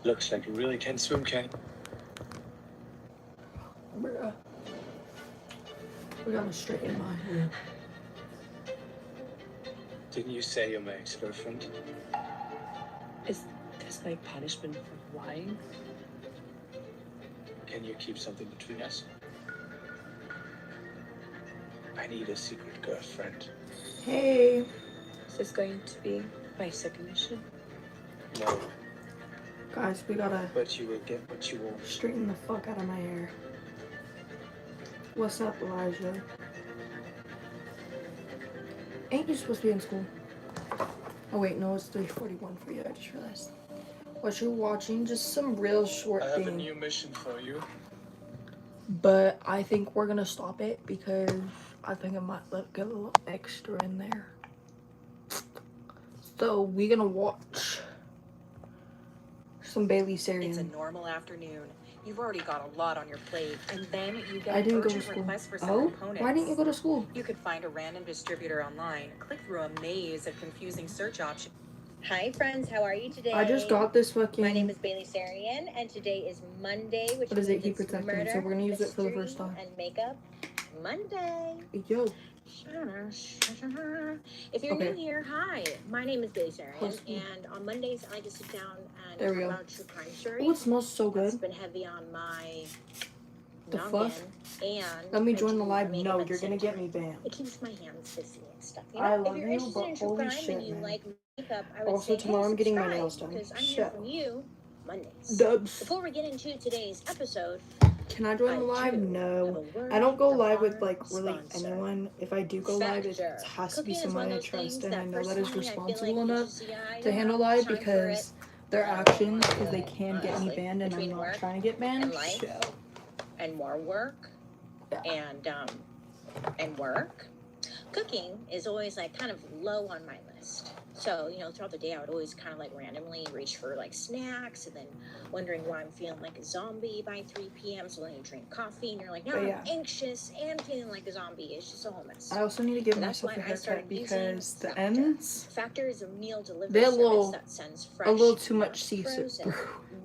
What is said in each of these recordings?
Looks like you really can swim, Ken. Bruh. We gotta straighten my hair. Didn't you say you're my ex-girlfriend? Is this like punishment for lying? Can you keep something between us? I need a secret girlfriend. Hey. Is this going to be my second mission? No, Guys, we gotta but you will get what you want. straighten the fuck out of my hair. What's up, Elijah? Ain't you supposed to be in school? Oh wait, no, it's 3:41 for you, I just realized. What you're watching, just some real short I have a thing. new mission for you. But I think we're gonna stop it because I think I might get a little extra in there. So we're gonna watch some Bailey series. It's a normal afternoon. You've already got a lot on your plate, and then you get I didn't an go to urgent school. request for some Oh, components. why didn't you go to school? You could find a random distributor online, click through a maze of confusing search options. Hi friends, how are you today? I just got this fucking. My name is Bailey Sarian, and today is Monday, which What is it? means Heat it's protectant. murder, So we're gonna use it for the mystery, first time. and makeup Monday. Yo. If you're Okay. new here, hi. My name is Bailey Close Sarian, to me. and on Mondays I like to sit down and There we talk go. about true crime stories. Oh, it smells so That's good. been heavy on my The noggin, fuck? and Let me I join the do live. makeup No, at the you're gonna same get me time. banned. It keeps my hands busy and stuff. You I know, love if you're you, interested but in true holy crime shit, and you man. like makeup, I would Also, say, tomorrow hey, I'm getting my subscribe, nails done. because I'm Shit. here for you Mondays. Dubs. Before we get into today's episode, Can I join the live? do No. have a word I don't go from live with our like really sponsor. anyone. If I do go live, it Factor. has to be Cooking is one someone of I those trust things and I that know that is personally I feel responsible like enough you just, I to don't handle have live time for because their I don't actions, wanna because do they it, can get me honestly. banned and I'm Between not work trying to get banned. and life. So, and more work yeah. and work. Cooking is always like kind of low on my list. So, you know, throughout the day I would always kind of like randomly reach for like snacks and then wondering why I'm feeling like a zombie by 3 p.m. So then you drink coffee and you're like, no, But yeah. I'm anxious and feeling like a zombie. It's just a whole mess. I also need to give So that's myself a why I haircut started because using the Factor. ends, Factor is a meal delivery they're a service little, that sends fresh, a little too not much see-through. frozen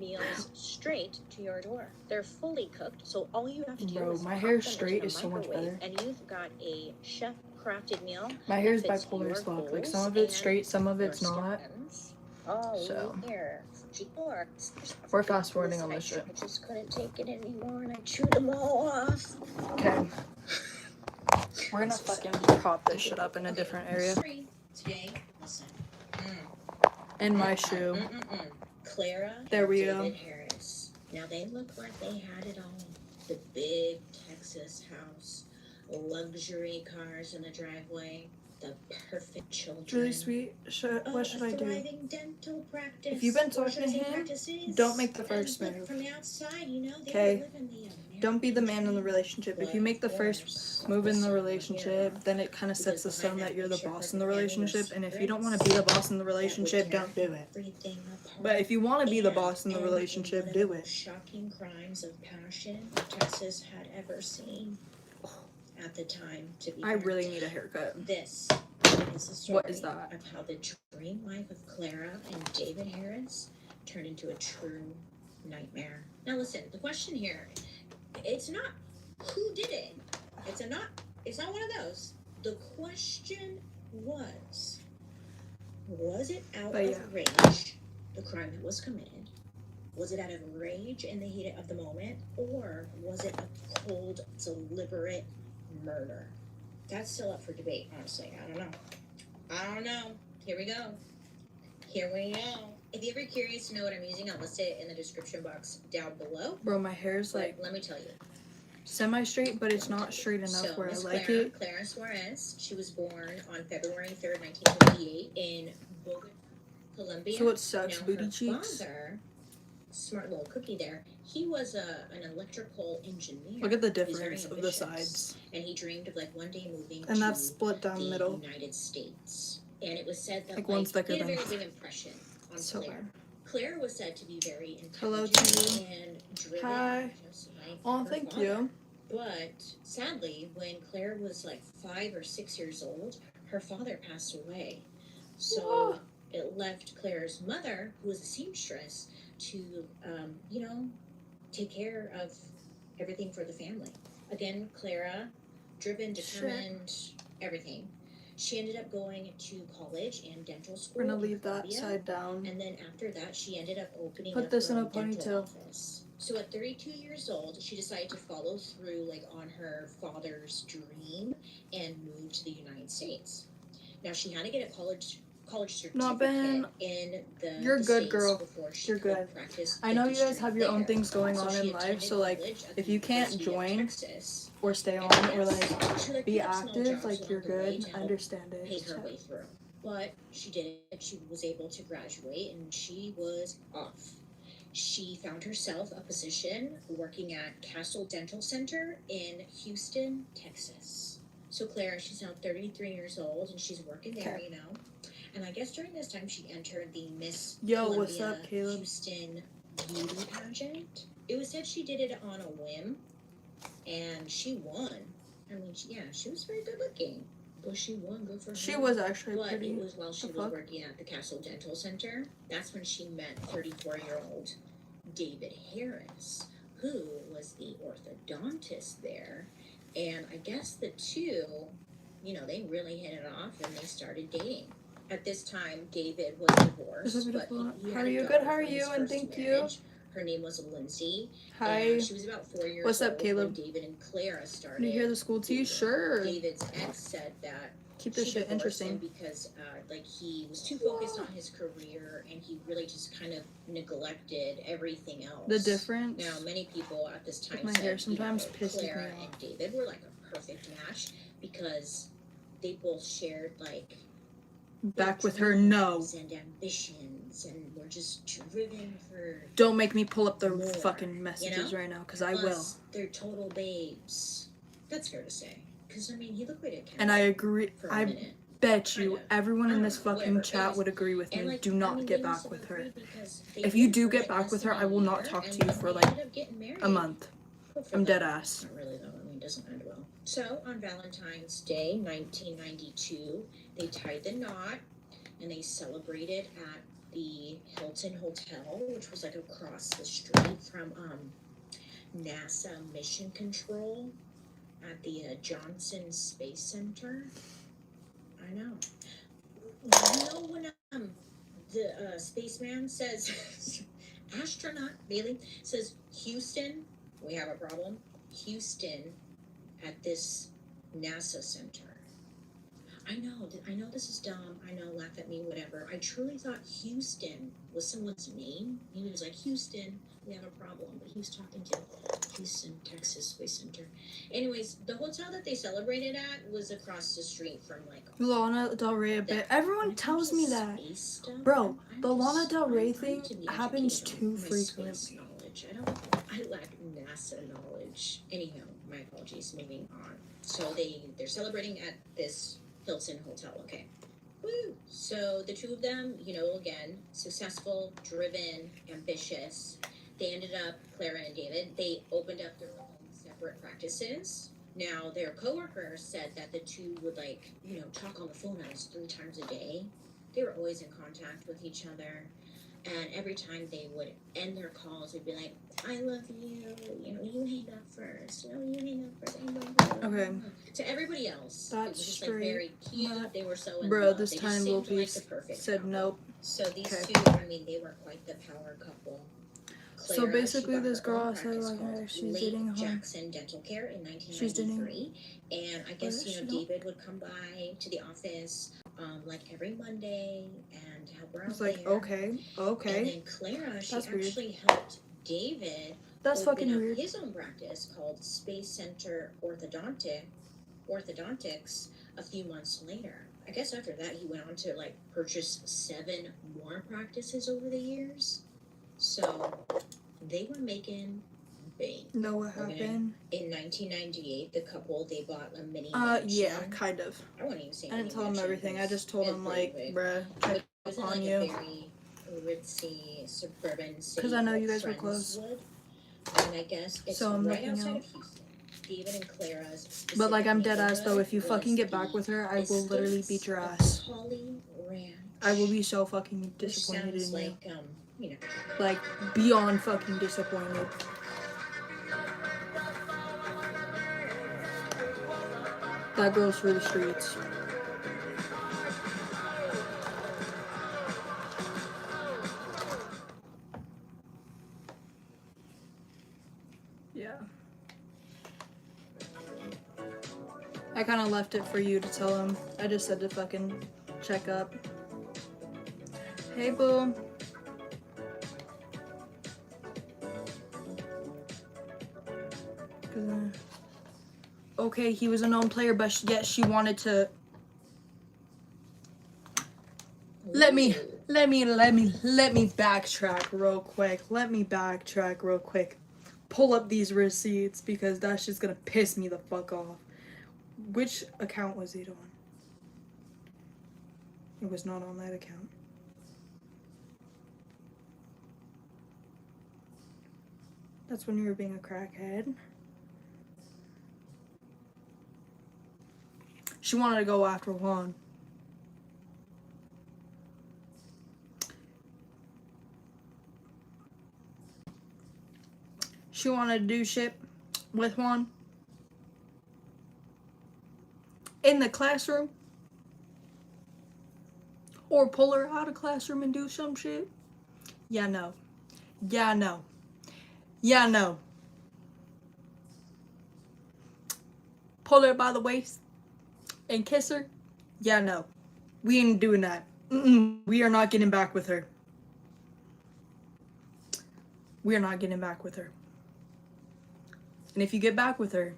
meals straight to your door. They're fully cooked, so all you have to do Bro, is my pop hair them straight into is the so much microwave, better. and you've got a chef-crafted meal. My hair is that fits bipolar your as fuck. Like goals some of it's and straight, some of your it's not. skeletons. Oh, So. here. We're fast forwarding on this shit. I just couldn't take it anymore, and I chewed them all off. Okay. We're gonna fucking prop this shit up in a different area. Today, listen. In my shoe. Clara There we and go. David Harris. Now they look like they had it all. The big Texas house, luxury cars in the driveway, the perfect children. Really sweet. What should I do? Thriving dental practice. If you've been talking to him, don't make the first And move. from the outside, you know, they Okay? live in the Don't be the American man in the dream. relationship. If you make the first move in the relationship, then it kind of sets the stone that you're the boss in the relationship. And if you don't want to be the boss in the relationship, don't do it. But if you want to be the boss in the relationship, do it. Shocking crimes of passion Texas had ever seen at the time. To be I fair. really need a haircut. This is the story What is that? of how the dream life of Clara and David Harris turned into a true nightmare. Now listen, the question here, it's not who did it. It's not one of those. The question was it out of rage, the crime that was committed? Was it out of rage in the heat of the moment? Or was it a cold, deliberate murder? That's still up for debate, honestly. I don't know. Here we go. If you're ever curious to know what I'm using, I'll list it in the description box down below. Bro, my hair's like Let me tell you. semi-straight, but it's not straight enough where I Miss like it. Clara Suarez. She was born on February 3rd, 1958 in Bogota, Colombia. So it sucks, Now, booty her cheeks. father, smart little cookie there, he was an electrical engineer. Look at the He was very difference of the ambitious, sides. and he dreamed of like one day moving And to that's split down the the middle. United States. And it was said that Like one's thicker he had a than- very big impression on So Claire. bad. Claire was said to be very Hello intelligent to you. and driven. Hi. Just like Oh, her thank father. you. But sadly, when Claire was like 5 or 6 years old, her father passed away. So it left Clara's mother, who was a seamstress, to, take care of everything for the family. Again, Clara, driven, determined, everything. She ended up going to college and dental school. We're gonna in leave that Columbia, side down. and then after that, she ended up opening Put up this her in a own dental ponytail. office. So at 32 years old, she decided to follow through on her father's dream and move to the United States. Now she had to get a college certificate Not bad. in the You're good, States girl. before she You're could good. practice I know you guys dentistry have your own there. things going So on she in life, attended so like college at if the you can't University of join Texas, or stay on and or yes, like she be picked up small active, jobs like you're along the way good. to I help understand pay it. her way through. But she did it. She was able to graduate and she was off. She found herself a position working at Castle Dental Center in Houston, Texas. So Clara, she's now 33 years old and she's working there, Okay. you know. And I guess during this time she entered the Miss Yo, what's Columbia up, Caleb? Houston beauty pageant. It was said she did it on a whim and she won. I mean, she was very good looking. But she won, good for her. She was actually But pretty. it was while she The was fuck? working at the Castle Dental Center, that's when she met 34-year-old David Harris, who was the orthodontist there. And I guess the two, they really hit it off and they started dating. At this time, David was This is divorced, but beautiful. he How had are a you? daughter Good. How are from his you? And first thank you. marriage. Her name was Lindsay. Hi. And she was about 4 years What's up, old Caleb? when David and Clara started. Can you hear the school tea? dating. Sure. David's ex said that Keep this she shit divorced him interesting. because he was too focused on his career and he really just kind of neglected everything else. The difference. Now, many people at this time my said, hair sometimes pisses me Clara off. and David were like a perfect match because they both shared Back with her, no. dreams and ambitions and were just driven for. Don't make me pull up the More, fucking messages right now, because I will. Plus, they're total babes. That's fair to say. Because, I mean, he looked great at And I agree. for a I minute. bet you Kind of. everyone in this Whatever. fucking chat Anyways, would agree with And, me. Do not they get must back have with her. agreed because they If you dated do for, get back less with her, than I a will not year, talk and to you then for they like ended up getting married. a month. Good for I'm them. dead ass. Not really though. I mean, it doesn't end well. So on Valentine's Day, 1992, they tied the knot and they celebrated at the Hilton Hotel, which was across the street from NASA Mission Control at the Johnson Space Center. I know. When the spaceman says, astronaut Bailey says, Houston, we have a problem. Houston at this NASA center. I know this is dumb. I know, laugh at me, whatever. I truly thought Houston was someone's name. He was like, Houston, we have a problem. But he was talking to Houston, Texas Space Center. Anyways, the hotel that they celebrated at was across the street from Lana Del Rey a bit. Everyone tells me that. Bro, the Lana Del Rey thing happens too frequently. I lack NASA knowledge. Anyhow, my apologies. Moving on. So they're celebrating at this Hilton Hotel. Okay. Woo! So the two of them, again, successful, driven, ambitious. They ended up, Clara and David, they opened up their own separate practices. Now, their coworkers said that the two would talk on the phone almost 3 times a day. They were always in contact with each other. And every time they would end their calls, they'd be like, I love you, you hang up first, you hang up first, I love you. Okay. To everybody else, it That's was just straight. very cute. They were so in Bro, love. this They time just Will seemed like Peace the perfect said couple. nope. So these Okay. two, they were quite the power couple. So Clara, basically she got this her girl own said practice like called she's Lake dating home. Jackson Dental Care in She's dating. 1993, and I guess What? She don't- David would come by to the office every Monday and help her out It's like there. okay. And then Clara, she That's weird. actually helped David That's open fucking up weird. his own practice called Space Center Orthodontics a few months later. I guess after that he went on to purchase 7 more practices over the years. So they were making bank. Know what happened? In 1998, the couple, they bought a mini mansion. Yeah, kind of. I wouldn't even say I didn't mini tell him mansion, everything. I because just told it's him pretty like, big. bruh, It check was up in on a you. very ritzy suburban city. 'Cause I know you called guys were close. Friendswood. And I guess it's So I'm right looking outside out. of Houston. David and Clara's But like I'm specific dead ass though. If you neighborhood fucking was get back the with her, I will literally Estates beat your of ass. Holly Ranch. I will be so fucking Which disappointed in sounds you. like, you know. Like, beyond fucking disappointed. That girl's for the streets. Yeah. I kind of left it for you to tell him. I just said to fucking check up. Hey, boo. Okay, he was a known player, but yet she wanted to. Let me backtrack real quick. Pull up these receipts because that's just gonna piss me the fuck off. Which account was it on? It was not on that account. That's when you were being a crackhead. She wanted to go after Juan. She wanted to do shit with Juan in the classroom, or pull her out of classroom and do some shit. Yeah, no. Pull her by the waist and kiss her. Yeah, no. We ain't doing that. We are not getting back with her. We are not getting back with her. And if you get back with her,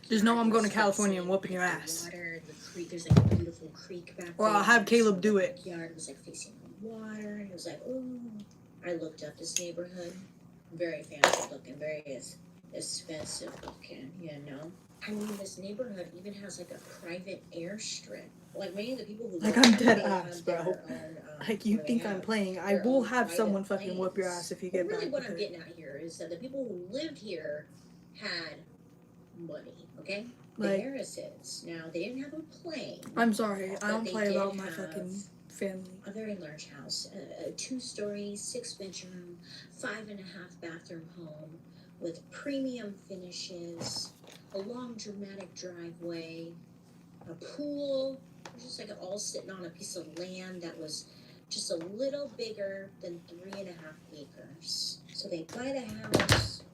just know I'm going to California and whooping your ass. Water, the creek, there's like a beautiful creek back or I'll have Caleb do it. The yard was like facing the water, and it was like, ooh. I looked up this neighborhood, very fancy looking, very expensive looking, you know. I mean, this neighborhood even has like a private airstrip. Like many of the people who Like, I'm dead ass, bro. Like, you think I'm playing? I will have someone fucking whoop your ass if you get back with her. Really, what I'm getting at here is that the people who lived here had money, okay? The Like, Harrises. Now, they didn't have a plane. I'm sorry, I don't they play did about my have fucking family. A very large house, a 2-story, 6-bedroom, 5.5 bathroom home with premium finishes, a long dramatic driveway, a pool, just like all sitting on a piece of land that was just a little bigger than 3.5 acres. So they buy the house,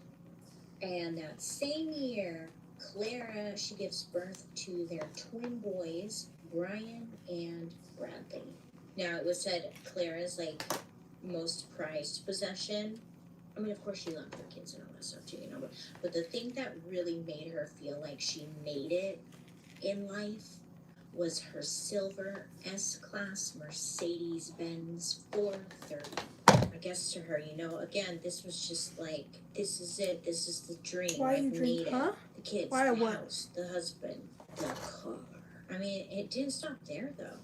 and that same year, Clara, she gives birth to their twin boys, Brian and Bradley. Now, it was said Clara's, like, most prized possession. I mean, of course, she loved her kids and all that stuff, too, you know. But the thing that really made her feel like she made it in life was her silver S-Class Mercedes-Benz 430. I guess to her, you know, again, this was just like, this is it. This is the dream. Why you I've drink, made huh? it. The kids, Why the what? house, the husband, the car. I mean, it didn't stop there, though.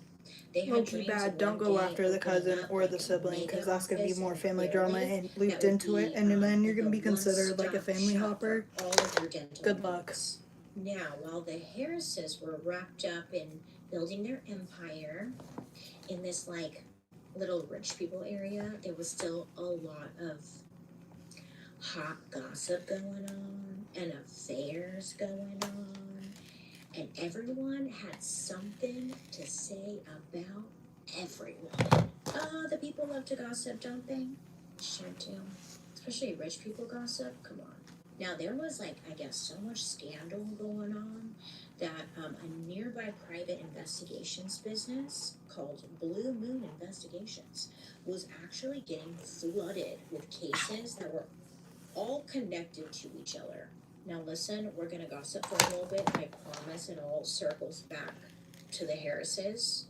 They had Low-key dreams bad, of don't one go day after the opening cousin up, or like, the a sibling, because mega that's going to be office more in family Clearly drama and that looped would into it, be, and then you're going to like be a considered like a one-stop family shop hopper. for all of your dental Good luck. needs. Now, while the Harrises were wrapped up in building their empire in this, like, little rich people area, there was still a lot of hot gossip going on and affairs going on, and everyone had something to say about everyone. The people love to gossip, don't they? Sure do. Especially rich people gossip. Come on. Now, there was, like, I guess, so much scandal going on that a nearby private investigations business called Blue Moon Investigations was actually getting flooded with cases that were all connected to each other. Now, listen, we're going to gossip for a little bit. I promise it all circles back to the Harrises.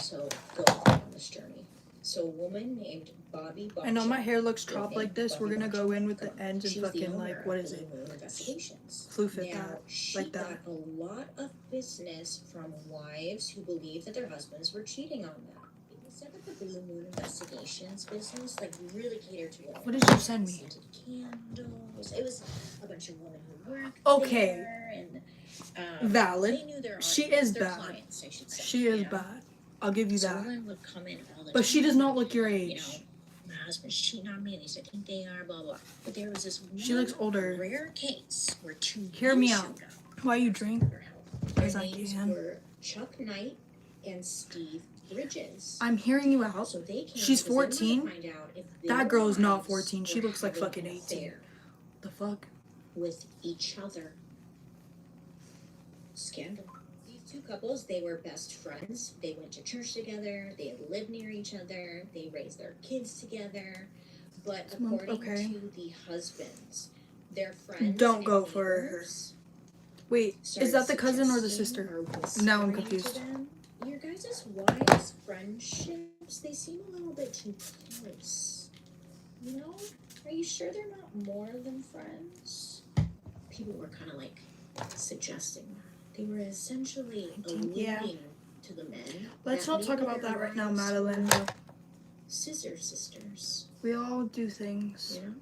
So, go with me on this journey. So, a woman named Bobby I know my hair looks Good chopped name, like this. We're Bobby going to go in with the Botcher. ends and She was the fucking, owner like, of what is it? Blue Moon Investigations. Floof it Now, that, she like got that. a lot of business from wives who believed that their husbands were cheating on them. People said that the Blue Moon Investigations business, like, really catered to women. What did you send me? Scented candles. It was a bunch of women who worked Okay. there, and Valid. they knew their She is their bad. clients, I should say. She is you know? bad. I'll give you that. Someone would come in all the time. But she does not look your You age. know, my husband's cheating on me, at least I think they are, blah, blah. But there was this She looks older. rare case where two Hear men me showed out. up Why you drink? for help. Their As I names can. were Chuck Knight and Steve Bridges. I'm hearing you out. So they came She's because they wanted to 14? find out if That their girl is not wives 14. She were looks like having fucking an 18. affair The fuck? with each other. Scandal. These two couples, they were best friends. They went to church together. They had lived near each other. They raised their kids together. But according Okay. to the husbands, their friends Don't and go for her. neighbors Wait, is started that the cousin or the suggesting sister? or Now I'm whispering to confused. them, your guys' wives' friendships, they seem a little bit too close. You know? Are you sure they're not more than friends? People were kind of like suggesting that. They were essentially alluding Yeah. to the men. Let's that not talk maybe about their that right now, wives Madeline. were Scissor sisters, We all do things. you know?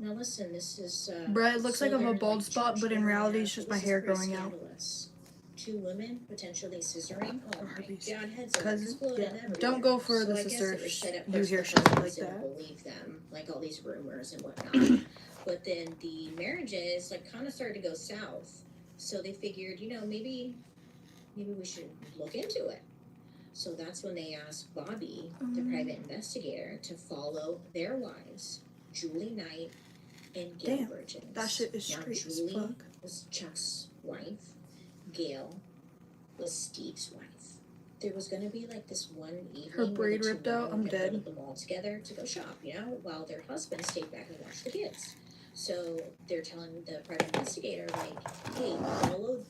Now listen, this is Bruh, it looks like I have a Southern, bald spot, church but in area, reality it's so just this my is hair pretty growing out. scandalous. Two women potentially scissoring. Oh my herpes. god, heads are Cousin? exploding Yeah. everywhere. Don't go for So the I guess sister it was if set up you first hear the shit like husbands didn't that. believe them, like all these rumors and whatnot. But then the marriages like kind of started to go south. So they figured, you know, maybe we should look into it. So that's when they asked Bobby, the private investigator, to follow their wives, Julie Knight and Gail Damn, Bridges. that shit is Now, straight as Julie fuck. was Chuck's wife. Gail was Steve's wife. There was gonna be like this one evening Her where braid the two ripped out, women I'm were gonna dead. go to the mall together to go shop, you know, while their husbands stayed back and watched the kids. So they're telling the private investigator, like, hey, follow.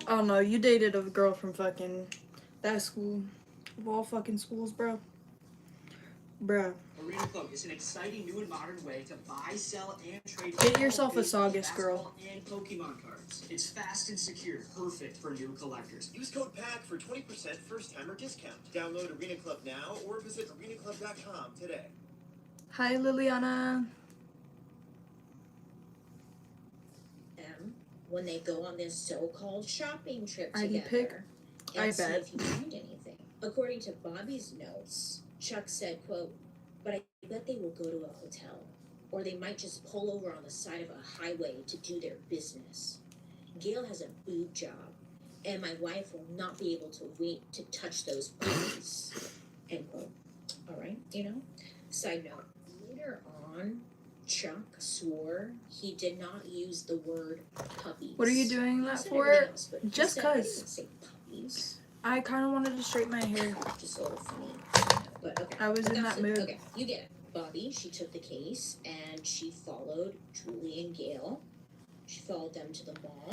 I don't know, you dated a girl from fucking that school. Of all fucking schools, bro. Bruh. Arena Club is an exciting new and modern way to buy, sell, and trade. Get yourself a baseball, Saugus girl. basketball, and Pokemon cards. It's fast and secure, perfect for new collectors. Use code PACK for 20% first-timer discount. Download Arena Club now or visit arenaclub.com today. Hi, Liliana. Them when they go on this so-called shopping trip ID together pic? and I see bet. if you find anything. According to Bobby's notes, Chuck said, quote, but I bet they will go to a hotel, or they might just pull over on the side of a highway to do their business. Gail has a boob job, and my wife will not be able to wait to touch those puppies. End quote. All right, you know? Side note, later on, Chuck swore he did not use the word puppies. What are you doing He that said for? everything else, but he Just said, I 'cause. didn't say puppies. I kind of wanted to straighten my hair. Just a little funny. But okay. I was in that Gossip. mood. Okay, you get it. Bobby, she took the case and she followed Julie and Gail. She followed them to the mall.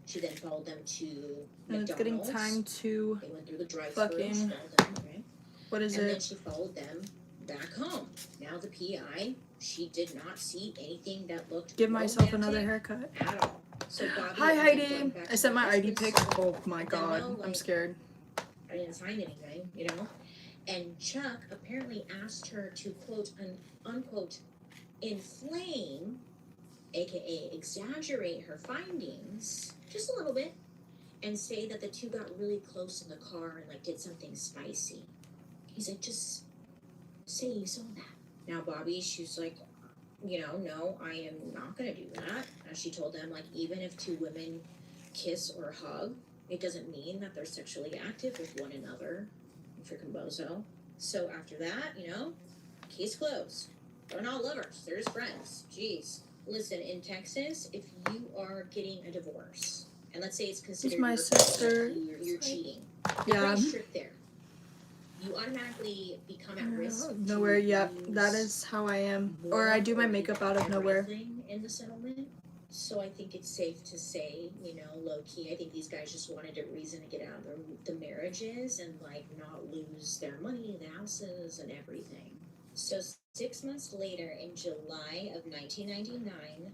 She then followed them to And McDonald's. it's getting time to They went through the drive-thru. fucking- She followed them, okay? what is And then it? she followed them back home. Now the PI, she did not see anything that looked Give myself romantic another haircut. at all. So Bobby Hi, ended up going Heidi. back I to sent her my ID husband's pic. side. Oh my But then, god, no, I'm like, scared. I didn't find anything, you know? And Chuck apparently asked her to quote unquote inflame, aka exaggerate her findings just a little bit, and say that the two got really close in the car and like did something spicy. He's like, just say you saw that. Now Bobby, she's like, you know, no, I am not gonna do that. And she told them, like, even if two women kiss or hug, it doesn't mean that they're sexually active with one another. Freaking bozo. So after that, you know, case closed. They're not lovers. They're just friends. Jeez. Listen, in Texas, if you are getting a divorce, and let's say it's considered my your sister. you're cheating. Yeah. Pretty strict there. You automatically become at risk. to Nowhere yet. lose That is how I am. more Or I do my or makeup even out of nowhere. everything in the settlement. So I think it's safe to say, you know, low key, I think these guys just wanted a reason to get out of the marriages and like not lose their money, the houses, and everything. So 6 months later, in July of 1999,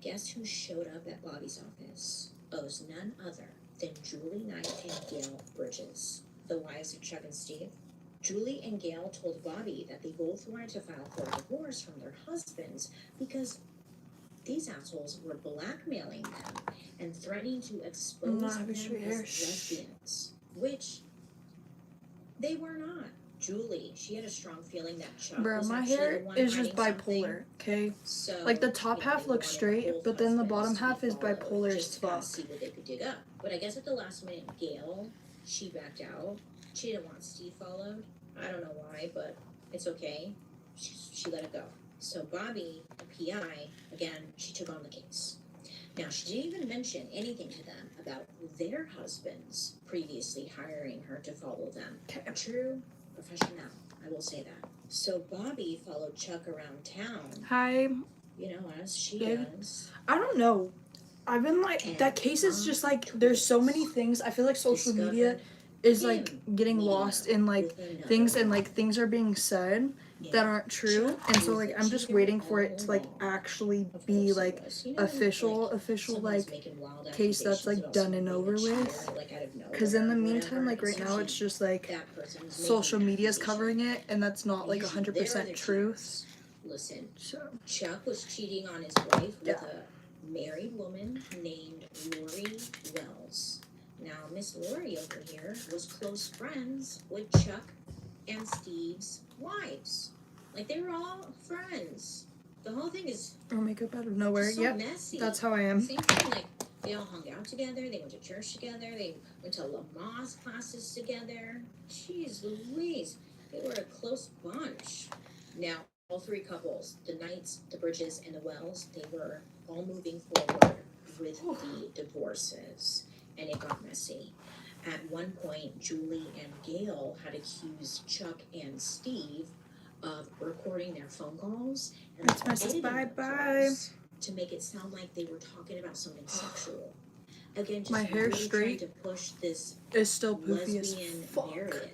guess who showed up at Bobby's office? Oh, it was none other than Julie Knight and Gail Bridges, the wives of Chuck and Steve. Julie and Gail told Bobby that they both wanted to file for a divorce from their husbands because these assholes were blackmailing them and threatening to expose Nah, them we as should hear. lesbians, which they were not. Julie, she had a strong feeling that Chuck Bro, was my actually hair the one is just hiding something. bipolar, okay? So, Like, the top half they looks wanted straight, both but then the husbands bottom half to be is followed bipolar as just to kinda fuck. see what they could dig up. But I guess at the last minute, Gail, she backed out. She didn't want Steve followed. I don't know why, but it's okay. She let it go. So Bobby, the PI, again, she took on the case. Now, she didn't even mention anything to them about their husbands previously hiring her to follow them. A true professional, I will say that. So Bobby followed Chuck around town, Hi. you know, as she Yeah. does. I don't know. I've been like, that case is just like, there's so many things. I feel like social media is like getting lost in like things, and like things are being said that aren't true, and so like I'm just waiting for it to like actually be like official like case that's like done and over with, because in the meantime, like right now it's just like social media's covering it, and that's not like 100% truth. Listen, So Chuck was cheating on his wife with a married woman named Lori Wells. Now, Miss Lori over here was close friends with Chuck and Steve's wives. Like, they were all friends. The whole thing is or makeup out of nowhere. so Yep, messy. that's how I am. Same thing, like, they all hung out together, they went to church together, they went to Lamaze classes together. Jeez Louise, they were a close bunch. Now, all three couples, the Knights, the Bridges, and the Wells, they were all moving forward with the divorces, and it got messy. At one point, Julie and Gail had accused Chuck and Steve of recording their phone calls and That's my sis. editing their Bye-bye. calls to make it sound like they were talking about something sexual. Again, just My hair really straight trying to push this It's still poofy as lesbian fuck. narrative.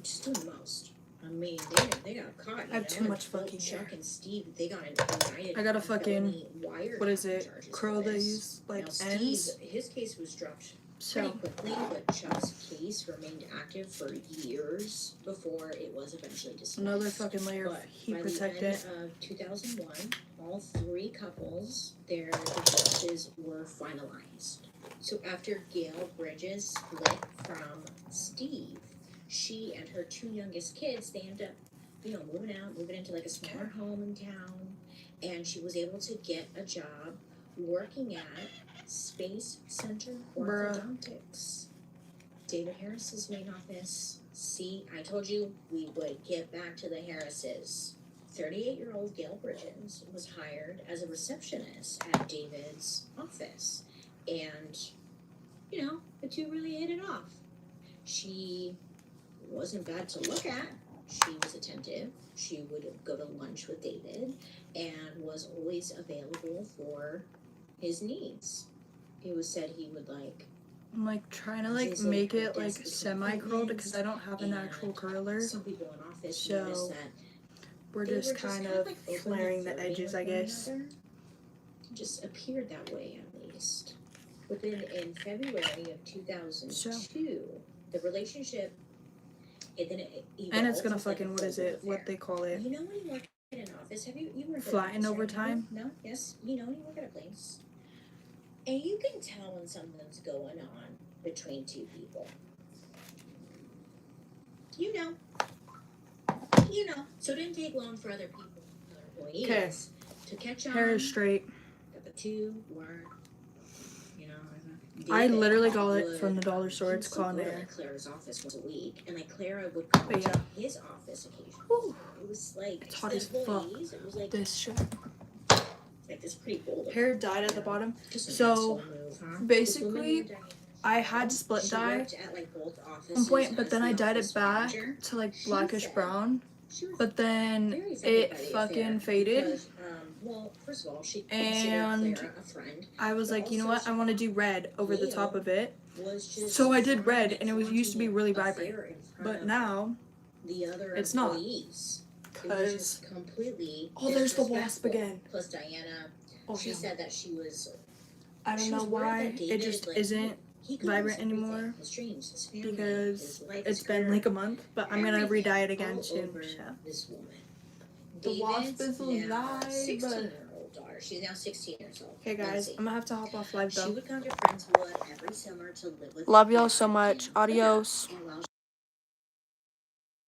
Just doing the most. I mean, they got caught. I have too and much both fucking Chuck hair. and Steve, they got indicted. I gotta on fucking- felony wiretap What is it? charges Curl for this. these like Now, Steve, ends. his case was dropped So pretty quickly, but Chuck's case remained active for years before it was eventually dismissed. another fucking layer of But heat by protectant. the end of 2001, all three couples, their divorces were finalized. So after Gail Bridges split from Steve, she and her two youngest kids, they ended up, moving into like a smaller home in town, and she was able to get a job working at Space Center Orthodontics. David Harris's main office. See, I told you we would get back to the Harrises. 38-year-old Gail Bridges was hired as a receptionist at David's office. And, the two really hit it off. She wasn't bad to look at. She was attentive. She would go to lunch with David and was always available for his needs. It was said he would I'm like trying to like make it like semi-curled because I don't have an actual curler. some people in office So, noticed that We're they just were kind kinda, of openly flaring the flirting edges, with I one guess. another. It just appeared that way, at least. But then in February of 2002, the relationship, it And it's evolved gonna into, like, fucking, a what is it? full-blown What they call affair. it? You know when you work in an office, you worked in an Flatten office, over right? time? No? Yes? When you work at a place, and you can tell when something's going on between two people. You know. So it didn't take long for other people, other employees, to catch on Hair is straight. that the two were, I David literally got it would- from the dollar store. he It's used to called go to, Air. like, Clara's office once a week, and like Clara would come But yeah. to his office occasionally. Whew. It was like It's hot as employees. It was like This shit. this pretty bold. Hair dyed at the bottom. Just an So, asshole move, huh? basically, This woman named I had split she dye worked at, like, both at one offices point, but as then the I dyed office it back manager. to like She blackish said brown. she was But then very offended it by the fucking affair faded. because, well, first of all, she And considered Clara a friend. I was like, you know what? I want to do red over the top of it. Was just So I did red, fine and it was used to be really vibrant. affair in front But of now, the other it's not. employees. It was because just completely oh, there's the wasp disrespectful. again. Plus Diana, Oh, she yeah. said that she was I don't she know was worried why that it David, just like, isn't He could vibrant lose everything, anymore his dreams, his family, because his life, it's his been career, like a month, but I'm gonna everything re-dye it again all soon. over So. this woman. The wasp David's will now die, but 16-year-old daughter. She's now 16 years old. okay, guys, Lindsay. I'm gonna have to hop off live She though. would come to Friendswood every summer to live with Love her y'all dad so much. and Linda. Adios.